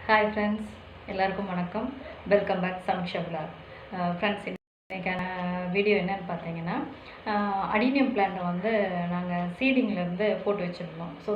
Hi friends, எல்லாருக்கும் வணக்கம். Welcome back Sameeksha vlog. Friends, இன்றைக்கான வீடியோ என்னன்னு பார்த்தீங்கன்னா, அடினியம் பிளான்ட்டை வந்து நாங்கள் சீடிங்லேருந்து போட்டு வச்சுருந்தோம். ஸோ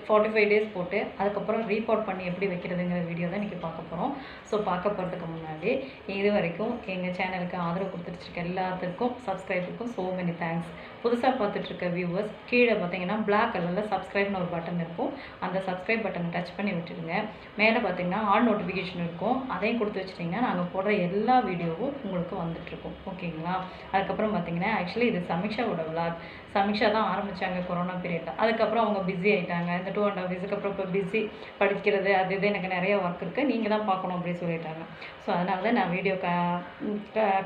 45 டேஸ் போட்டு அதுக்கப்புறம் ரீபாட் பண்ணி எப்படி வைக்கிறதுங்கிற வீடியோ தான் இன்றைக்கி பார்க்க போகிறோம். ஸோ பார்க்க போகிறதுக்கு முன்னாடி இது வரைக்கும் எங்கள் சேனலுக்கு ஆதரவு கொடுத்துட்ருக்க எல்லாத்துக்கும் சப்ஸ்கிரைபருக்கும் ஸோ மெனி தேங்க்ஸ். புதுசாக பார்த்துட்ருக்க வியூவர்ஸ் கீழே பார்த்தீங்கன்னா பிளாக் கலரில் சப்ஸ்கிரைப்னு ஒரு பட்டன் இருக்கும். அந்த சப்ஸ்கிரைப் பட்டனை டச் பண்ணி விட்டுடுங்க. மேலே பார்த்தீங்கன்னா ஆல் நோட்டிஃபிகேஷன் இருக்கும், அதையும் கொடுத்து வச்சுட்டிங்கன்னா நாங்கள் போடுற எல்லா வீடியோவும் உங்களுக்கு வந்துட்டுருக்கும். ஓகேங்களா? அதுக்கப்புறம் பார்த்தீங்கன்னா ஆக்சுவலி இது சமீக்ஷாவோட விளாக். சமீக்ஷா தான் ஆரம்பித்தாங்க கொரோனா பீரியடில். அதுக்கப்புறம் அவங்க பிஸி ஆகிட்டாங்க. இந்த 2.5 வீக்ஸுக்கு அப்புறம் இப்போ பிஸி படிக்கிறது அது இது எனக்கு நிறைய ஒர்க் இருக்குது, நீங்கள் தான் பார்க்கணும் அப்படின்னு சொல்லிட்டாங்க. ஸோ அதனால தான் நான் வீடியோ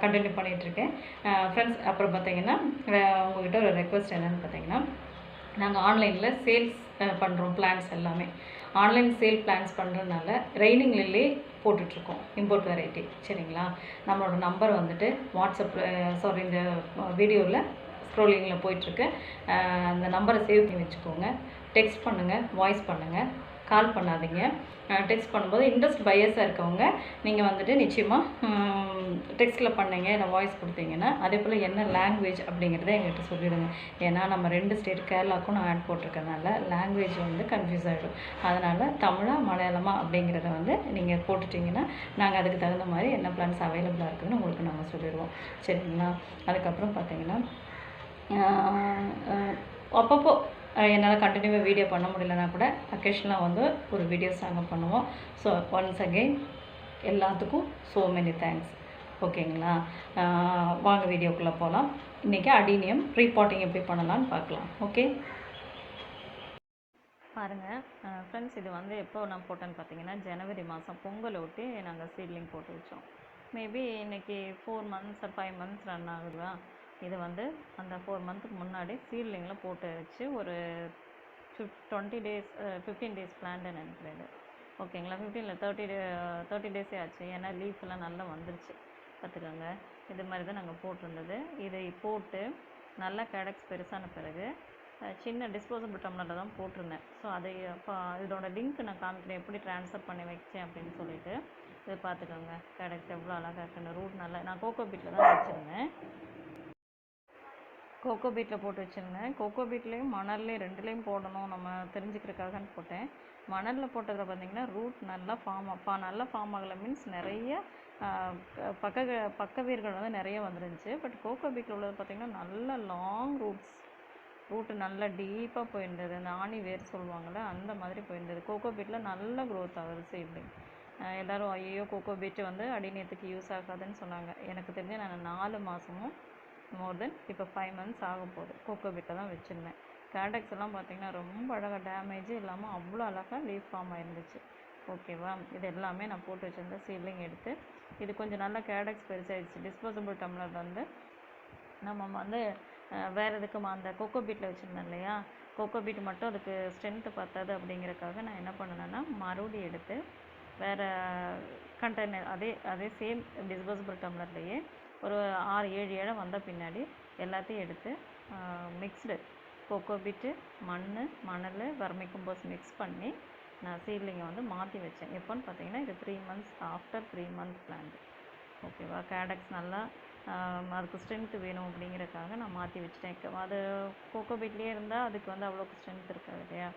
கண்டினியூ பண்ணிகிட்ருக்கேன். ஃப்ரெண்ட்ஸ், அப்புறம் பார்த்தீங்கன்னா உங்கள்கிட்ட ஒரு ரெக்வஸ்ட் என்னென்னு பார்த்தீங்கன்னா, நாங்கள் ஆன்லைனில் சேல்ஸ் பண்ணுறோம். பிளான்ஸ் எல்லாமே ஆன்லைன் சேல் பிளான்ஸ் பண்ணுறதுனால ரெய்னிங் லில்லி போட்டுட்ருக்கோம், இம்போர்ட் வெரைட்டி. சரிங்களா? நம்மளோட நம்பர் வந்துட்டு வாட்ஸ்அப்பில் இந்த வீடியோவில் ஸ்க்ரோலிங்கில் போயிட்டுருக்கு. அந்த நம்பரை சேவ் பண்ணி வச்சுக்கோங்க. டெக்ஸ்ட் பண்ணுங்கள், வாய்ஸ் பண்ணுங்கள், கால் பண்ணாதீங்க. டெக்ஸ்ட் பண்ணும்போது இன்ட்ரெஸ்ட் பையர்ஸாக இருக்கவங்க நீங்கள் வந்துட்டு நிச்சயமாக டெக்ஸ்ட்டில் பண்ணீங்க, இல்லை வாய்ஸ் கொடுத்தீங்கன்னா அதே போல் என்ன லாங்குவேஜ் அப்படிங்கிறத எங்கள்கிட்ட சொல்லிடுங்க. ஏன்னா நம்ம 2 ஸ்டேட் கேரளாவுக்கும் நான் ஆட் போட்டிருக்கறனால லாங்குவேஜ் வந்து கன்ஃபியூஸ் ஆகிடும். அதனால் தமிழா மலையாளமா அப்படிங்கிறத வந்து நீங்கள் போட்டுட்டிங்கன்னா நாங்கள் அதுக்கு தகுந்த மாதிரி என்ன பிளான்ஸ் அவைலபிளாக இருக்குதுன்னு உங்களுக்கு நாங்கள் சொல்லிடுவோம். சரிங்களா? அதுக்கப்புறம் பார்த்தீங்கன்னா அப்பப்போ என்னால் கண்டினியூவாக வீடியோ பண்ண முடியலன்னா கூட அக்கேஷனாக வந்து ஒரு வீடியோஸ் நாங்கள் பண்ணுவோம். ஸோ ஒன்ஸ் அகெயின் எல்லாத்துக்கும் ஸோ மெனி தேங்க்ஸ். ஓகேங்களா? வாங்க வீடியோக்குள்ளே போகலாம். இன்றைக்கி அடினியம் ரீபாட்டிங் எப்படி பண்ணலான்னு பார்க்கலாம். ஓகே, பாருங்கள் ஃப்ரெண்ட்ஸ், இது வந்து எப்போ நான் போட்டேன்னு பார்த்தீங்கன்னா ஜனவரி மாதம் பொங்கல் ஒட்டி நாங்கள் சீட்லிங் போட்டு வச்சோம். மேபி இன்றைக்கி 4 months 5 months ரன் ஆகுதா. இது வந்து அந்த 4 months முன்னாடி சீட்லிங்கில் போட்டு வச்சு ஒரு 20 days 15 days பிளான்ட்டு நினைக்கிறேன். ஓகேங்களா? 15 30 டேஸே ஆச்சு. ஏன்னா லீஃப்லாம் நல்லா வந்துருச்சு. பார்த்துக்கோங்க, இது மாதிரி தான் நாங்கள் போட்டிருந்தது. இதை போட்டு நல்லா கேடக்ஸ் பெருசான பிறகு சின்ன டிஸ்போசபிள் டம்ளரில் தான் போட்டிருந்தேன். ஸோ அதை இதோட லிங்க் நான் காமிக்கிறேன் எப்படி ட்ரான்ஸ்ஃபர் பண்ணி வச்சேன் அப்படின்னு சொல்லிட்டு. இது பார்த்துக்கோங்க, கேடக்ஸ் எவ்வளோ அழகாக இருக்குன்னு. ரூட் நல்லா நான் கோகோ பீட்டில் தான் வச்சுருந்தேன். கோகோ பீட்டில் போட்டு வச்சுருந்தேன். கோகோ பீட்லேயும் மணல்லையும் ரெண்டுலேயும் போடணும் நம்ம தெரிஞ்சுக்கிறதுக்காகன்னு போட்டேன். மணலில் போட்டதில் பார்த்திங்கன்னா ரூட் நல்லா ஃபார்ம் ஆகலை. மீன்ஸ் நிறைய பக்க வேர்கள் வந்து நிறைய வந்துருந்துச்சு. பட் கோகோ பீட்டில் உள்ளது பார்த்திங்கன்னா நல்ல லாங் ரூட்டு நல்லா டீப்பாக போயிருந்தது. அந்த ஆணி வேர் சொல்லுவாங்கள்ல, அந்த மாதிரி போயிருந்தது. கோகோ பீட்டில் நல்ல க்ரோத் ஆகுது சீட்லிங். எல்லோரும் ஐயோ கோகோ பீட்டு வந்து அடிநியத்துக்கு யூஸ் ஆகாதுன்னு சொன்னாங்க. எனக்கு தெரிஞ்சு நான் 4 மாதமும் மோர் தென் இப்போ 5 months ஆக போகுது கோகோ பீட்டை தான் வச்சுருந்தேன். கேடக்ஸ் எல்லாம் பார்த்திங்கன்னா ரொம்ப அழகாக டேமேஜே இல்லாமல் அவ்வளோ அழகாக லீஃப் ஃபார்ம் ஆயிருந்துச்சு. ஓகேவா? இது எல்லாமே நான் போட்டு வச்சுருந்த சீட்லிங் எடுத்து இது கொஞ்சம் நல்லா கேடக்ஸ் பெருசாகிடுச்சு. டிஸ்போசபிள் டம்ளர் வந்து நம்ம வந்து வேறு எதுக்கு அந்த கோகோ பீட்டில் வச்சுருந்தேன் இல்லையா, கோகோ பீட் மட்டும் அதுக்கு ஸ்ட்ரென்த்து பத்தாது அப்படிங்கிறதுக்காக நான் என்ன பண்ணேன்னா மறுபடியும் எடுத்து வேறு கண்டெய்னர் அதே சேம் டிஸ்போசபிள் டம்ளர்லேயே ஒரு 6-7 இடம் வந்த பின்னாடி எல்லாத்தையும் எடுத்து மிக்ஸ்டு கோகோ பீட்டு, மணல், வர்மி கம்போஸ்ட் மிக்ஸ் பண்ணி நான் சீட்லிங்கை வந்து மாற்றி வச்சேன். எப்போன்னு பார்த்தீங்கன்னா இது 3 months ஆஃப்டர் 3 month பிளான்ட். ஓகேவா? கேடக்ஸ் நல்லா அதுக்கு ஸ்ட்ரென்த்து வேணும் அப்படிங்கிறதுக்காக நான் மாற்றி வச்சிட்டேன். அது கோகோ பீட்லேயே இருந்தால் அதுக்கு வந்து அவ்வளோக்கு ஸ்ட்ரென்த் இருக்காது இல்லையா,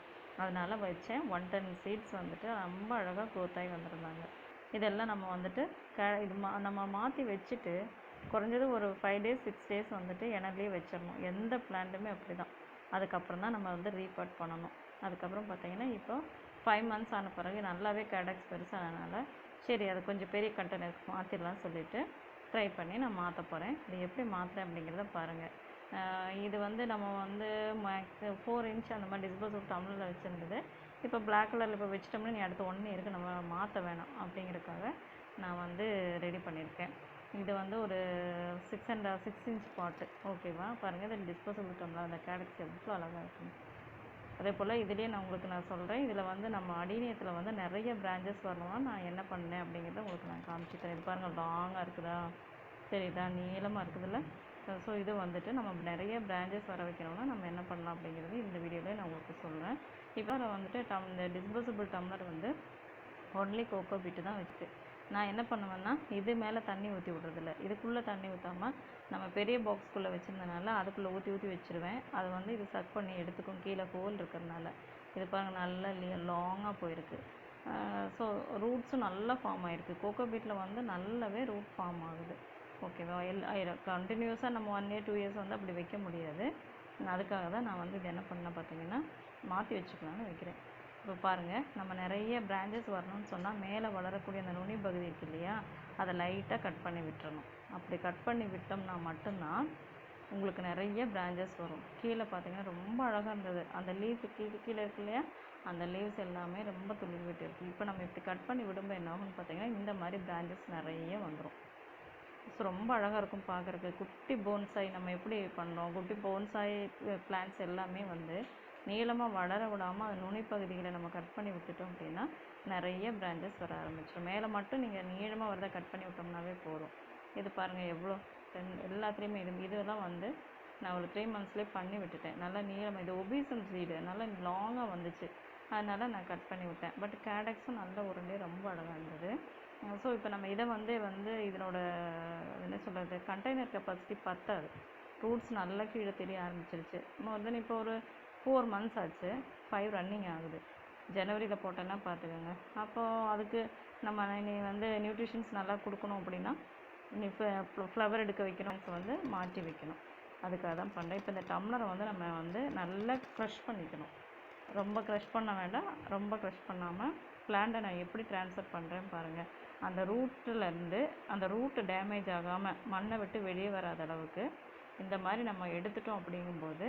அதனால் வச்சேன். 110 seeds வந்துட்டு ரொம்ப அழகாக க்ரோத் ஆகி வந்துருந்தாங்க. இதெல்லாம் நம்ம வந்துட்டு நம்ம மாற்றி வச்சுட்டு குறைஞ்சது ஒரு 5 days 6 days வந்துட்டு எனர்லேயே வச்சிடணும். எந்த பிளான்ட்டுமே அப்படி தான். அதுக்கப்புறம் தான் நம்ம வந்து ரீபாட் பண்ணணும். அதுக்கப்புறம் பார்த்திங்கன்னா இப்போ 5 months ஆன பிறகு நல்லாவே கேடக்ஸ் பெருசானதுனால சரி அது கொஞ்சம் பெரிய கண்டெய்னருக்கு மாற்றிடலாம் சொல்லிவிட்டு ட்ரை பண்ணி நான் மாற்ற போகிறேன். இது எப்படி மாற்றுறேன் அப்படிங்கிறத பாருங்கள். இது வந்து நம்ம வந்து 4 inch அந்த மாதிரி டிஸ்போசபிள் டம்ளரில் வச்சுருந்தது. இப்போ பிளாக் கலரில் இப்போ வச்சிட்டோம்னா நீ அடுத்த 1 year நம்ம மாற்ற வேணாம் அப்படிங்கிறதுக்காக நான் வந்து ரெடி பண்ணியிருக்கேன். இது வந்து ஒரு 6 inch பாட்டு. ஓகேவா? பாருங்கள், இதில் டிஸ்போசபிள் டம்ளர் அந்த கேடக்ஸ் எவ்வளோ அழகாக இருக்கும். அதே போல் இதுலேயே நான் சொல்கிறேன். இதில் வந்து நம்ம அடிநியத்தில் வந்து நிறைய பிரான்ச்சஸ் வரணும்னா நான் என்ன பண்ணேன் அப்படிங்கிறத உங்களுக்கு நான் காமிச்சிக்கிறேன். இது பாருங்கள், லாங்காக இருக்குதா, சரிதா, நீளமாக இருக்குதுல்ல. ஸோ இது வந்துட்டு நம்ம நிறைய பிரான்ச்சஸ் வர வைக்கணும்னா நம்ம என்ன பண்ணலாம் அப்படிங்கிறது இந்த வீடியோவில் நான் உங்களுக்கு சொல்கிறேன். இப்போ வந்துட்டு இந்த டிஸ்போசபிள் டம்ளர் வந்து ஒன்லி கோகோ பீட்டு தான் வச்சு நான் என்ன பண்ணுவேன்னா இது மேலே தண்ணி ஊற்றி விட்றதில்ல, இதுக்குள்ளே தண்ணி ஊற்றாமல் நம்ம பெரிய பாக்ஸ்குள்ளே வச்சுருந்தனால அதுக்குள்ளே ஊற்றி ஊற்றி வச்சுருவேன். அது வந்து இது சக் பண்ணி எடுத்துக்கும், கீழே ஹோல் இருக்கிறதுனால. இது பாருங்கள் நல்லா லாங்காக போயிருக்கு. ஸோ ரூட்ஸும் நல்லா ஃபார்ம் ஆகிருக்கு. கோகோ பீட்டில் வந்து நல்லாவே ரூட் ஃபார்ம் ஆகுது. ஓகேவா? கண்டினியூஸாக நம்ம 1 year 2 years வந்து அப்படி வைக்க முடியாது. அதுக்காக தான் நான் வந்து இது என்ன பண்ணேன் பார்த்தீங்கன்னா மாற்றி வச்சுக்கலான்னு வைக்கிறேன். இப்போ பாருங்கள், நம்ம நிறைய பிரான்ச்சஸ் வரணும்னு சொன்னால் மேலே வளரக்கூடிய அந்த நுனி பகுதி இருக்குது இல்லையா, அதை லைட்டாக கட் பண்ணி விட்டுறணும். அப்படி கட் பண்ணி விட்டோம்னா மட்டும்தான் உங்களுக்கு நிறைய பிரான்ச்சஸ் வரும். கீழே பார்த்தீங்கன்னா ரொம்ப அழகாக இருந்தது. அந்த லீஃபு கீழே இருக்கு இல்லையா, அந்த லீவ்ஸ் எல்லாமே ரொம்ப துளிர் விட்டு இருக்குது. இப்போ நம்ம இப்படி கட் பண்ணி விடும்போது என்ன ஆகும்னு பார்த்தீங்கன்னா இந்த மாதிரி பிரான்ச்சஸ் நிறைய வந்துடும். ஸோ ரொம்ப அழகாக இருக்கும் பார்க்குறதுக்கு. குட்டி போன்சாய் நம்ம எப்படி பண்ணுறோம், குட்டி போன்சாய் பிளான்ட்ஸ் எல்லாமே வந்து நீளமாக வளர விடாமல் அது நுனி பகுதிகளை நம்ம கட் பண்ணி விட்டுட்டோம் அப்படின்னா நிறைய பிரான்ச்சஸ் வர ஆரம்பிச்சிடும். மேலே மட்டும் நீங்கள் நீளமாக வரதை கட் பண்ணி விட்டோம்னாவே போதும். இது பாருங்கள் எவ்வளோ எல்லாத்துலேயுமே இதெல்லாம் வந்து நான் ஒரு 3 monthsலேயே பண்ணி விட்டுட்டேன். நல்லா நீளமாக, இது ஒபீசம் சீடு நல்லா லாங்காக வந்துச்சு, அதனால் நான் கட் பண்ணி விட்டேன். பட் கேடக்ஸும் நல்ல உருண்டே ரொம்ப அழகாக இருந்தது. ஸோ இப்போ நம்ம இதை வந்து இதனோட என்ன சொல்கிறது, கண்டெய்னர் கெப்பாசிட்டி பத்தாது. ரூட்ஸ் நல்லா கீழே தெரிய ஆரம்பிச்சிருச்சு. மோர் தென் இப்போ ஒரு 4 months ஆச்சு, 5 ரன்னிங் ஆகுது. ஜனவரியில் போட்டேன்னா பார்த்துக்கோங்க. அப்போது அதுக்கு நம்ம நீ வந்து நியூட்ரிஷன்ஸ் நல்லா கொடுக்கணும் அப்படின்னா நீ ஃப்ளவர் எடுக்க வைக்கணும், வந்து மாற்றி வைக்கணும். அதுக்காக தான் பண்ணுறேன். இப்போ இந்த டம்ளரை வந்து நம்ம வந்து நல்லா க்ரஷ் பண்ணிக்கணும். ரொம்ப க்ரஷ் பண்ண வேண்டாம், ரொம்ப க்ரஷ் பண்ணாமல் பிளான்ட்டை நான் எப்படி ட்ரான்ஸ்ஃபர் பண்ணுறேன்னு பாருங்கள். அந்த ரூட்டிலேருந்து அந்த ரூட்டு டேமேஜ் ஆகாமல் மண்ணை விட்டு வெளியே வராத அளவுக்கு இந்த மாதிரி நம்ம எடுத்துட்டோம். அப்படிங்கும்போது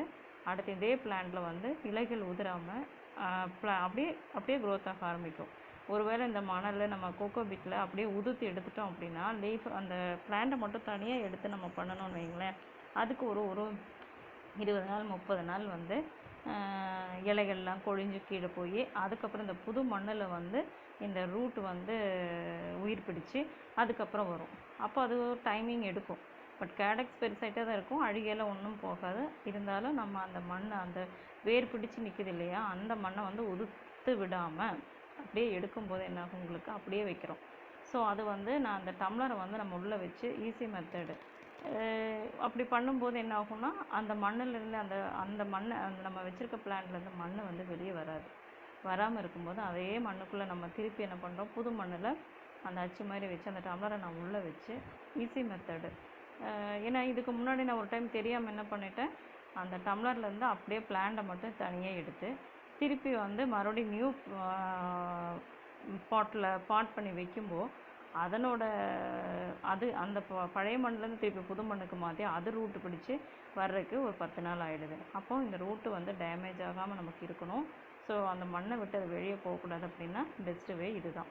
அடுத்து இதே பிளான்ட்டில் வந்து இலைகள் உதிராமல் அப்படியே க்ரோத் ஆக ஆரம்பிக்கும். ஒருவேளை இந்த மணலில் நம்ம கோகோ பீட்டில் அப்படியே உதுத்து எடுத்துட்டோம் அப்படின்னா லீஃப் அந்த பிளான்ட்டை மட்டும் தனியாக எடுத்து நம்ம பண்ணணும்னு வைங்களேன், அதுக்கு ஒரு 20 நாள் 30 நாள் வந்து இலைகள்லாம் கொழிஞ்சு கீழே போய் அதுக்கப்புறம் இந்த புது மண்ணில் வந்து இந்த ரூட் வந்து உயிர் பிடிச்சி அதுக்கப்புறம் வரும். அப்போ அது டைமிங் எடுக்கும். பட் கேடக்ஸ் பெருசாகிட்டே தான் இருக்கும், அழுகையெல்லாம் ஒன்றும் போகாது. இருந்தாலும் நம்ம அந்த மண்ணை அந்த வேர் பிடிச்சி நிற்கிது இல்லையா, அந்த மண்ணை வந்து உதுத்து விடாமல் அப்படியே எடுக்கும்போது என்னாகும் உங்களுக்கு அப்படியே வைக்கிறோம். ஸோ அது வந்து நான் அந்த டம்ளரை வந்து நம்ம உள்ளே வச்சு ஈஸி மெத்தடு அப்படி பண்ணும்போது என்ன ஆகும்னா அந்த மண்ணிலேருந்து அந்த மண்ணை நம்ம வச்சுருக்க பிளான்ட்லேருந்து மண் வந்து வெளியே வராது. வராமல் இருக்கும்போது அதே மண்ணுக்குள்ளே நம்ம திருப்பி என்ன பண்ணுறோம், புது மண்ணில் அந்த அச்சு மாதிரி வச்சு அந்த டம்ளரை நான் உள்ளே வச்சு ஈஸி மெத்தடு. ஏன்னா இதுக்கு முன்னாடி நான் ஒரு டைம் தெரியாமல் என்ன பண்ணிட்டேன், அந்த டம்ளர்லேருந்து அப்படியே பிளான்ட்டை மட்டும் தனியாக எடுத்து திருப்பி வந்து மறுபடியும் நியூ பாட் பண்ணி வைக்கும்போது அதனோட அந்த பழைய மண்ணிலேருந்து திருப்பி புது மண்ணுக்கு மாற்றி அது ரூட்டு பிடிச்சி வர்றதுக்கு ஒரு 10 நாள் ஆகிடுது. அப்போது இந்த ரூட்டு வந்து டேமேஜ் ஆகாமல் நமக்கு இருக்கணும். ஸோ அந்த மண்ணை விட்டு அது வெளியே போகக்கூடாது அப்படின்னா பெஸ்ட்டு வே இது தான்.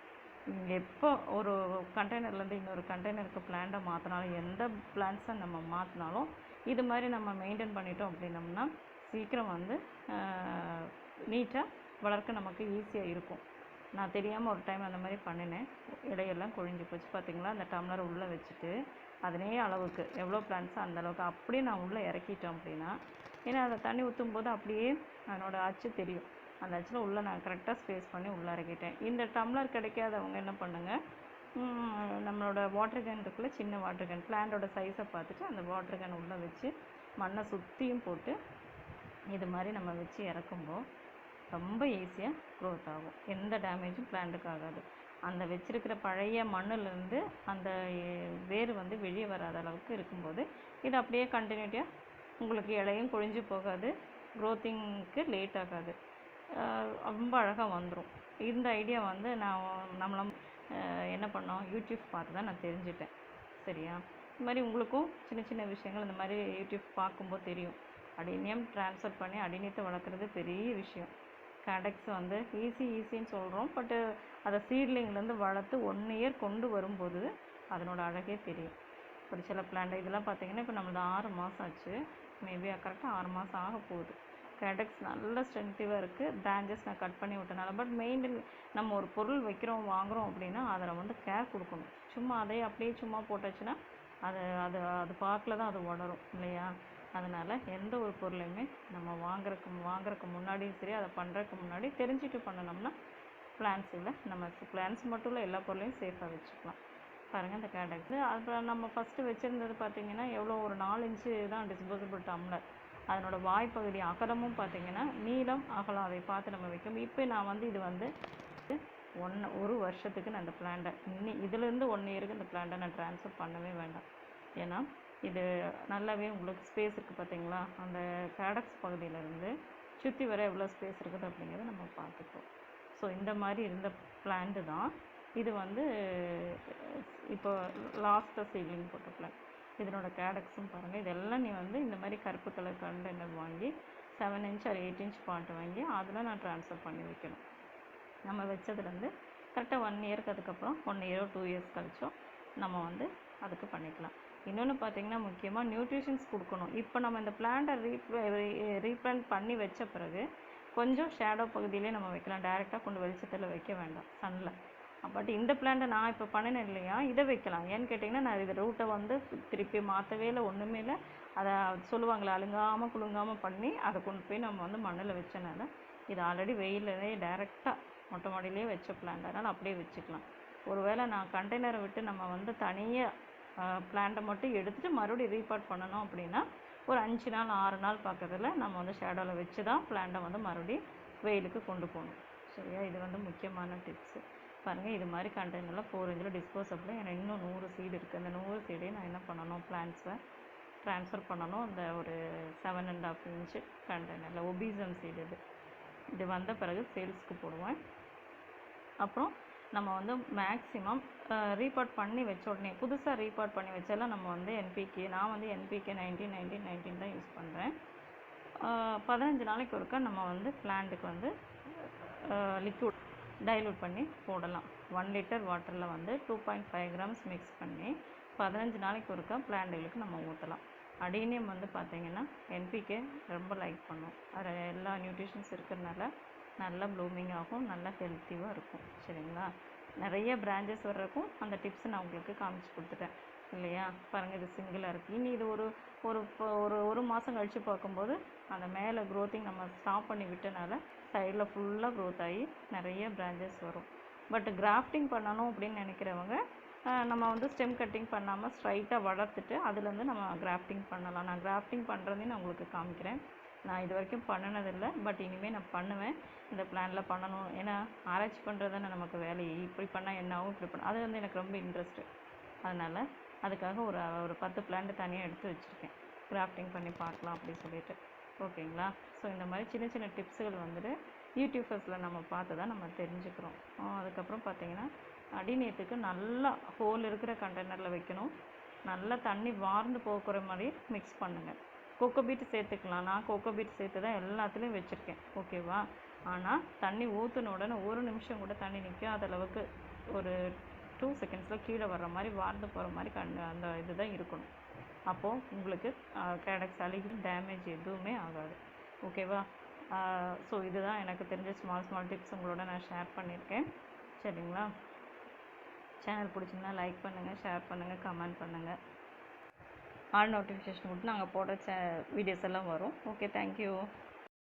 எப்போ ஒரு கண்டெய்னர்லேருந்து இன்னொரு கண்டெய்னருக்கு பிளான்ட்டை மாற்றினாலும் எந்த பிளான்ட்ஸை நம்ம மாற்றினாலும் இது மாதிரி நம்ம மெயின்டைன் பண்ணிட்டோம் அப்படின்னம்னா சீக்கிரம் வந்து நீட்டாக வளர்க்க நமக்கு ஈஸியாக இருக்கும். நான் தெரியாமல் ஒரு டைம் அந்த மாதிரி பண்ணினேன், இடையெல்லாம் கொழிஞ்சு போச்சு. பார்த்திங்களா, அந்த டம்ளரை உள்ளே வச்சுட்டு அதனே அளவுக்கு எவ்வளோ பிளான்ட்ஸோ அந்த அளவுக்கு அப்படியே நான் உள்ளே இறக்கிட்டோம் அப்படின்னா, ஏன்னா அதை தண்ணி ஊற்றும் போது அப்படியே அதனோட அச்சு தெரியும். அந்த அச்சில் உள்ளே நான் கரெக்டாக ஸ்பேஸ் பண்ணி உள்ளே இறக்கிட்டேன். இந்த டம்ளர் கிடைக்காதவங்க என்ன பண்ணுங்கள், நம்மளோட வாட்டர் கேன் இருக்குல்ல, சின்ன வாட்டர் கேன், பிளான்ட்டோட சைஸை பார்த்துட்டு அந்த வாட்டர் கேன் உள்ளே வச்சு மண்ணை சுற்றியும் போட்டு இது மாதிரி நம்ம வச்சு இறக்கும்போது ரொம்ப ஈஸியாக க்ரோத் ஆகும். எந்த டேமேஜும் பிளான்ட்டுக்கு ஆகாது. அந்த வச்சுருக்கிற பழைய மண்ணிலேருந்து அந்த வேர் வந்து வெளியே வராத அளவுக்கு இருக்கும்போது இது அப்படியே கண்டினியூட்டியாக உங்களுக்கு இலையும் கொழிஞ்சு போகாது, க்ரோத்திங்க்கு லேட் ஆகாது, ரொம்ப அழகாக வந்துடும். இந்த ஐடியா வந்து நம்மளும் என்ன பண்ணோம், யூடியூப் பார்த்து தான் நான் தெரிஞ்சுட்டேன். சரியா? இது மாதிரி உங்களுக்கும் சின்ன சின்ன விஷயங்கள் இந்த மாதிரி யூடியூப் பார்க்கும்போது தெரியும். அடினியம் ட்ரான்ஸ்ஃபர் பண்ணி அடினியத்தை வளர்க்குறது பெரிய விஷயம். கேடக்ஸ் வந்து ஈஸின்னு சொல்கிறோம், பட்டு அதை சீட்லிங்லேருந்து வளர்த்து 1 year கொண்டு வரும்போது அதனோட அழகே தெரியும். ஒரு சில பிளான்ட் இதெல்லாம் பார்த்திங்கன்னா இப்போ நம்மளது 6 மாதம் ஆச்சு, மேபி கரெக்டாக 6 மாதம் ஆக போகுது. கேடக்ஸ் நல்ல ஸ்ட்ரென்த்திவாக இருக்குது. பிரான்ச்சஸ் நான் கட் பண்ணி விட்டனால. பட் மெயின்டைன் நம்ம ஒரு பொருள் வைக்கிறோம் வாங்குகிறோம் அப்படின்னா அதில் வந்து கேர் கொடுக்கணும். சும்மா அதே அப்படியே சும்மா போட்டாச்சுன்னா அது அது அது பார்க்கல தான் அது வளரும் இல்லையா? அதனால் எந்த ஒரு பொருளையுமே நம்ம வாங்குறதுக்கு முன்னாடியும் சரி, அதை பண்ணுறதுக்கு முன்னாடி தெரிஞ்சுட்டு பண்ணினோம்னா பிளான்ட்ஸில் நம்ம பிளான்ட்ஸ் மட்டும் இல்லை எல்லா பொருளையும் சேஃபாக வச்சுக்கலாம். பாருங்கள் இந்த கேடக்ஸு. அப்புறம் நம்ம ஃபஸ்ட்டு வச்சுருந்தது பார்த்திங்கன்னா எவ்வளோ ஒரு 4 இன்ச்சு தான் டிஸ்போசபிள் டம்ளர். அதனோட வாய்ப்பகுதி அகலமும் பார்த்திங்கன்னா நீளம் அகலம் அதை பார்த்து நம்ம வைக்கணும். இப்போ நான் வந்து இது வந்து ஒரு வருஷத்துக்கு நான் இந்த பிளான்ட்டை இதுலேருந்து 1 இயருக்கு இந்த பிளான்ட்டை நான் ட்ரான்ஸ்ஃபர் பண்ணவே வேண்டாம். ஏன்னா இது நல்லாவே உங்களுக்கு ஸ்பேஸ் இருக்குது பார்த்தீங்களா, அந்த கேடக்ஸ் பகுதியிலேருந்து சுற்றி வர எவ்வளோ ஸ்பேஸ் இருக்குது அப்படிங்கிறத நம்ம பார்த்துப்போம். ஸோ இந்த மாதிரி இருந்த பிளான்ட்டு தான் இது வந்து இப்போ லாஸ்ட்டாக சீட்லிங் போட்ட பிளான். இதனோட கேடக்ஸும் பாருங்கள். இதெல்லாம் நீ வந்து இந்த மாதிரி கருப்பு கலர் கண்டெய்னர் வாங்கி 7 இன்ச் ஒரு 8 இன்ச் பாட் வாங்கி அதில் நான் ட்ரான்ஸ்ஃபர் பண்ணி வைக்கணும். நம்ம வச்சதுலேருந்து கரெக்டாக 1 இயருக்கு அதுக்கப்புறம் 1 இயரோ 2 இயர்ஸ் கழிச்சோம் நம்ம வந்து அதுக்கு பண்ணிக்கலாம். இன்னொன்று பார்த்திங்கன்னா முக்கியமாக நியூட்ரிஷன்ஸ் கொடுக்கணும். இப்போ நம்ம இந்த பிளான்ட்டை ரீப்ளான்ட் பண்ணி வச்ச பிறகு கொஞ்சம் ஷேடோ பகுதியிலே நம்ம வைக்கலாம். டைரெக்டாக கொண்டு வெளிச்சத்தில் வைக்க வேண்டாம் சன்னில். பட் இந்த பிளான்ட்டை நான் இப்போ பண்ணினேன் இல்லையா, இதை வைக்கலாம். ஏன்னு கேட்டிங்கன்னா நான் இது ரூட்டை வந்து திருப்பி மாற்றவே இல்லை, ஒன்றுமே இல்லை. அதை சொல்லுவாங்களே அழுங்காமல் குலுங்காமல் பண்ணி அதை கொண்டு போய் நம்ம வந்து மண்ணில் வச்சனால இது ஆல்ரெடி வெயிலே டைரெக்டாக மொட்டை மாடியிலே வச்ச பிளான்ட், அதனால் அப்படியே வச்சுக்கலாம். ஒருவேளை நான் கண்டெய்னரை விட்டு நம்ம வந்து தனியாக பிளான்ட்டை மட்டும் எடுத்துகிட்டு மறுபடியும் ரீபார்ட் பண்ணணும் அப்படின்னா ஒரு 5 நாள் 6 நாள் பார்க்கறதுல நம்ம வந்து ஷேடோவில் வச்சு தான் பிளான்ட்டை வந்து மறுபடியும் வெயிலுக்கு கொண்டு போகணும். சரியா, இது வந்து முக்கியமான டிப்ஸு. பாருங்கள், இது மாதிரி கண்டெய்னரில் 4 இன்ச்சில் டிஸ்போசபிள் எனக்கு இன்னும் 100 சீடு இருக்குது. அந்த 100 சீடையும் நான் என்ன பண்ணணும், பிளான்ட்ஸை ட்ரான்ஸ்ஃபர் பண்ணணும். அந்த ஒரு 7.5 இன்ச்சு கண்டெய்னரில் ஒபீசம் சீடு இது வந்த பிறகு சேல்ஸ்க்கு போடுவேன். அப்புறம் நம்ம வந்து மேக்ஸிமம் ரீபார்ட் பண்ணி வச்ச உடனே புதுசாக ரீபார்ட் பண்ணி வச்சாலும் நம்ம வந்து என்பிகே, நான் வந்து என்பிகே 19 தான் யூஸ் பண்ணுறேன். 15 நாளைக்கு ஒருக்கா நம்ம வந்து பிளான்ட்டுக்கு வந்து லிக்விட் டைலூட் பண்ணி போடலாம். 1 லிட்டர் வாட்டரில் வந்து 2.5 grams மிக்ஸ் பண்ணி 15 நாளைக்கு ஒருக்கா பிளான்ட்டுகளுக்கு நம்ம ஊற்றலாம். அடீனியம் வந்து பார்த்திங்கன்னா என்பிகே ரொம்ப லைக் பண்ணும். அதில் எல்லா நியூட்ரிஷன்ஸ் இருக்கிறதுனால நல்லா ப்ளூமிங் ஆகும், நல்லா ஹெல்த்தியாக இருக்கும். சரிங்களா, நிறைய பிரான்ச்சஸ் வர்றதுக்கும் அந்த டிப்ஸ் நான் உங்களுக்கு காமிச்சு கொடுத்துட்டேன் இல்லையா. பாருங்கள், இது சிங்கிளாக இருக்குது. இனி இது ஒரு ஒரு ஒரு மாதம் கழித்து பார்க்கும்போது அந்த மேலே க்ரோத்திங் நம்ம ஸ்டாப் பண்ணி விட்டனால சைடில் ஃபுல்லாக க்ரோத் ஆகி நிறைய பிரான்ச்சஸ் வரும். பட் கிராஃப்டிங் பண்ணணும் அப்படின்னு நினைக்கிறவங்க நம்ம வந்து ஸ்டெம் கட்டிங் பண்ணாமல் ஸ்ட்ரைட்டாக வளர்த்துட்டு அதுலேருந்து நம்ம கிராஃப்டிங் பண்ணலாம். நான் கிராஃப்டிங் பண்ணுறதையும் நான் உங்களுக்கு காமிக்கிறேன். நான் இது வரைக்கும் பண்ணினதில்லை, பட் இனிமேல் நான் பண்ணுவேன். இந்த பிளானில் பண்ணணும், ஏன்னா ஆராய்ச்சி பண்ணுறது தானே நமக்கு வேலை. இப்படி பண்ணால் என்ன ஆகும், இப்படி பண்ண அது வந்து எனக்கு ரொம்ப இன்ட்ரெஸ்ட்டு. அதனால் அதுக்காக ஒரு 10 பிளான்ட்டு தனியாக எடுத்து வச்சுருக்கேன், கிராஃப்டிங் பண்ணி பார்க்கலாம் அப்படின்னு சொல்லிட்டு. ஓகேங்களா. ஸோ இந்த மாதிரி சின்ன சின்ன டிப்ஸுகள் வந்துட்டு யூடியூபர்ஸில் நம்ம பார்த்து தான் நம்ம தெரிஞ்சுக்கிறோம். அதுக்கப்புறம் பார்த்திங்கன்னா அடிநீத்துக்கு நல்லா ஹோல் இருக்கிற கண்டெய்னரில் வைக்கணும். நல்லா தண்ணி வார்ந்து போக்குற மாதிரி மிக்ஸ் பண்ணுங்கள். கோகோபீட் சேர்த்துக்கலாம். நான் கோகோபீட் சேர்த்து தான் எல்லாத்துலேயும் வச்சுருக்கேன். ஓகேவா. ஆனால் தண்ணி ஊற்றின உடனே 1 நிமிஷம் கூட தண்ணி நிற்காத அளவுக்கு ஒரு 2 செகண்ட்ஸில் கீழே வர்ற மாதிரி வார்ந்து போகிற மாதிரி அந்த இது தான் இருக்கணும். அப்போது உங்களுக்கு கேடக்ஸ் அழுகி டேமேஜ் எதுவுமே ஆகாது. ஓகேவா. ஸோ இதுதான் எனக்கு தெரிஞ்ச ஸ்மால் டிப்ஸ் உங்களோட நான் ஷேர் பண்ணியிருக்கேன். சரிங்களா. சேனல் பிடிச்சிங்கன்னா லைக் பண்ணுங்கள், ஷேர் பண்ணுங்கள், கமெண்ட் பண்ணுங்கள். ஆல் நோட்டிஃபிகேஷன் கொடுத்து நாங்கள் போடுற வீடியோஸ் எல்லாம் வரும். Okay, thank you.